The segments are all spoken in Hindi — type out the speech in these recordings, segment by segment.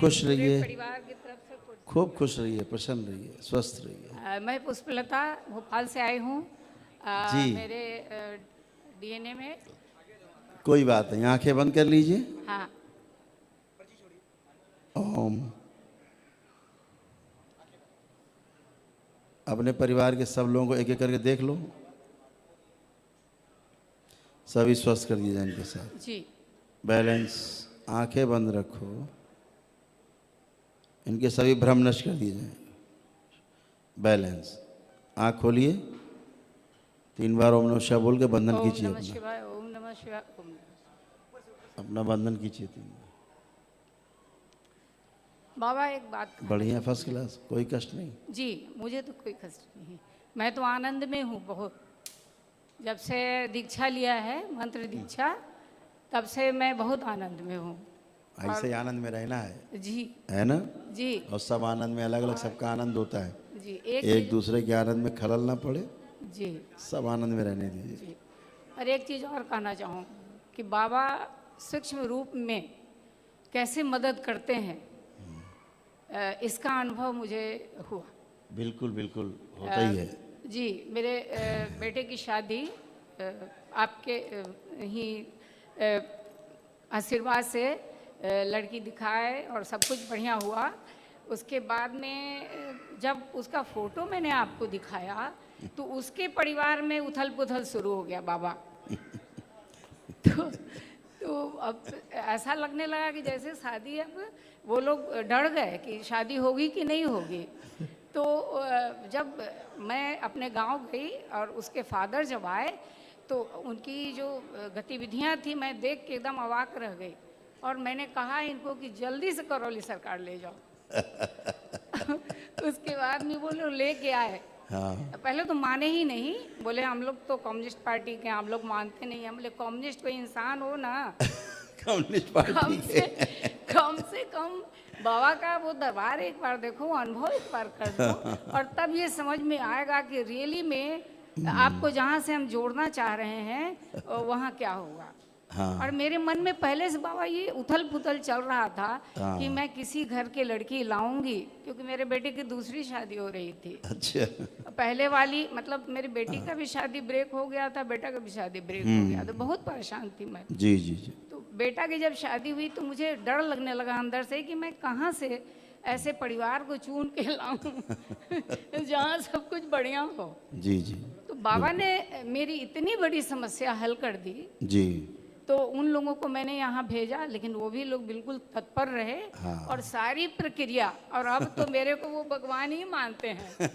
खुश रहिए, परिवार की तरफ से खूब खुश रहिए, प्रसन्न रहिए, स्वस्थ रहिए। मैं पुष्पलता भोपाल से आई हूँ। जी। मेरे डीएनए में। कोई बात नहीं, आंखें बंद कर लीजिए। हाँ। ओम। अपने परिवार के सब लोगों को एक एक करके देख लो, सभी स्वस्थ कर दिए जाए इनके साथ। जी। बैलेंस। आंखें बंद रखो, इनके सभी भ्रम नष्ट कर दिए जाए। बैलेंस। आंख खोलिए, 3 बार ओम नमः शिवाय बोल के बंधन ओम कीजिए नमः अपना। शिवाय, ओम नमः शिवाय, ओम नमः। अपना बंधन कीजिए 3 बार। बाबा एक बात बढ़िया, फर्स्ट क्लास, कोई कष्ट नहीं। जी, मुझे तो कोई कष्ट नहीं है। मैं तो आनंद में हूँ बहुत। जब से दीक्षा लिया है, मंत्र दीक्षा, तब से मैं बहुत आनंद में हूँ। ऐसे ही आनंद में रहना है। जी। है ना? जी। और सब आनंद में अलग अलग सबका आनंद होता है। जी। एक दूसरे के आनंद में खलल ना पड़े, जी। सब आनंद में रहने दीजिए। जी। और एक चीज़ और कहना चाहूँ कि बाबा सूक्ष्म रूप में कैसे मदद करते हैं, इसका अनुभव मुझे हुआ। बिल्कुल बिल्कुल, होता ही है। जी। मेरे बेटे की शादी आपके ही आशीर्वाद से लड़की दिखाए और सब कुछ बढ़िया हुआ। उसके बाद में जब उसका फोटो मैंने आपको दिखाया तो उसके परिवार में उथल पुथल शुरू हो गया बाबा। तो अब ऐसा लगने लगा कि जैसे शादी, अब वो लोग डर गए कि शादी होगी कि नहीं होगी। तो जब मैं अपने गांव गई और उसके फादर जब आए तो उनकी जो गतिविधियां थी मैं देख के एकदम अवाक रह गई। और मैंने कहा इनको कि जल्दी से करौली सरकार ले जाओ। उसके बाद में वो लोग लेके आए। हाँ। पहले तो माने ही नहीं, बोले हम लोग तो कम्युनिस्ट पार्टी के, हम लोग मानते नहीं। हम बोले कम्युनिस्ट कोई इंसान हो ना। कम्युनिस्ट पार्टी कम से कम बाबा का वो दरबार एक बार देखो, अनुभव एक बार कर दो, और तब ये समझ में आएगा कि रियली में आपको जहाँ से हम जोड़ना चाह रहे हैं वहाँ क्या होगा। हाँ। और मेरे मन में पहले से बाबा ये उथल पुथल चल रहा था हाँ। कि मैं किसी घर की लड़की लाऊंगी, क्योंकि मेरे बेटे की दूसरी शादी हो रही थी। अच्छा। पहले वाली मतलब मेरी बेटी का भी शादी ब्रेक हो गया था, बेटा का भी शादी ब्रेक हो गया, तो बहुत परेशान थी मैं। जी जी जी। तो बेटा की जब शादी हुई तो मुझे डर लगने लगा अंदर से कि मैं कहाँ से ऐसे परिवार को चुन के लाऊं जहाँ सब कुछ बढ़िया हो। जी जी। तो बाबा ने मेरी इतनी बड़ी समस्या हल कर दी। जी। तो उन लोगों को मैंने यहाँ भेजा, लेकिन वो भी लोग बिल्कुल तत्पर रहे। हाँ। और सारी प्रक्रिया, और अब तो मेरे को वो भगवान ही मानते हैं।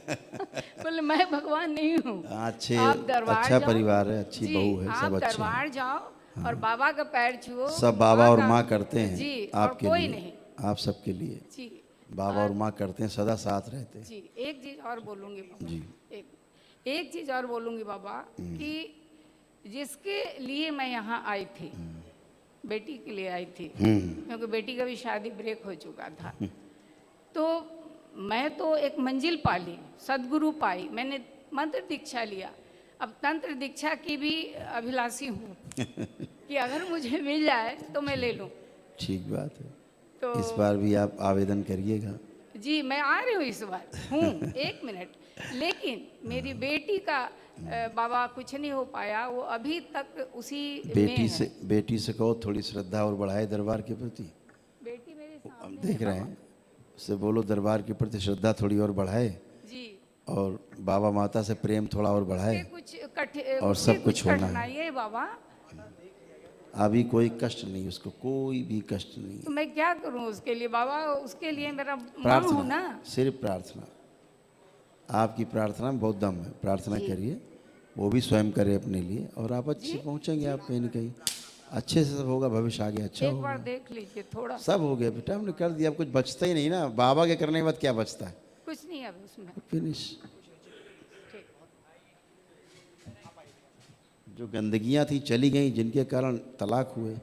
बोले मैं भगवान नहीं हूँ। अच्छे, आप दरबार अच्छा जाओ। परिवार है, अच्छी जी, बहू है, आप सब अच्छे दरबार हैं। जाओ और बाबा का पैर छुओ। सब बाबा और का- माँ करते हैं। जी, आपके और कोई लिए, नहीं। आप सबके लिए जी। बाबा और माँ करते हैं, सदा साथ रहते हैं। जी। एक चीज और बोलूंगी बाबा। जी। एक चीज और बोलूंगी बाबा कि जिसके लिए मैं यहाँ आई थी, बेटी के लिए आई थी, क्योंकि बेटी का भी शादी ब्रेक हो चुका था। तो मैं तो एक मंजिल पाली, सदगुरु पाई, मैंने मंत्र दीक्षा लिया। अब तंत्र दीक्षा की भी अभिलाषी हूँ कि अगर मुझे मिल जाए तो मैं ले लूँ। ठीक बात है। तो इस बार भी आप आवेदन करिएगा। जी, मैं आ रही हूँ इस बार हूँ। एक मिनट, लेकिन मेरी बेटी का बाबा कुछ नहीं हो पाया, वो अभी तक उसी में है। बेटी से कहो थोड़ी श्रद्धा और बढ़ाए दरबार के प्रति। बेटी मेरे हम सामने देख है रहे हैं, उससे बोलो दरबार के प्रति श्रद्धा थोड़ी और बढ़ाए, जी। और बाबा माता से प्रेम थोड़ा और बढ़ाए, और उसके सब कुछ होना है। कठिनाई है बाबा। अभी कोई कष्ट नहीं, उसको कोई भी कष्ट नहीं। तो मैं क्या करूं उसके लिए बाबा? उसके लिए मेरा माँ हूं प्रार्थना, ना। सिर्फ प्रार्थना। आपकी प्रार्थना में बहुत दम है, प्रार्थना करिए, वो भी स्वयं करे अपने लिए, और आप अच्छे पहुंचेंगे। आप कहीं ना कहीं अच्छे से सब होगा, भविष्य आगे अच्छा एक होगा। बार देख लीजिए थोड़ा। सब हो गया बेटा, हमने कर दिया, अब कुछ बचता ही नहीं ना। बाबा के करने के बाद क्या बचता है? कुछ नहीं अब उसमें। फिनिश। जो गंदगियां थी चली गई, जिनके कारण तलाक हुए,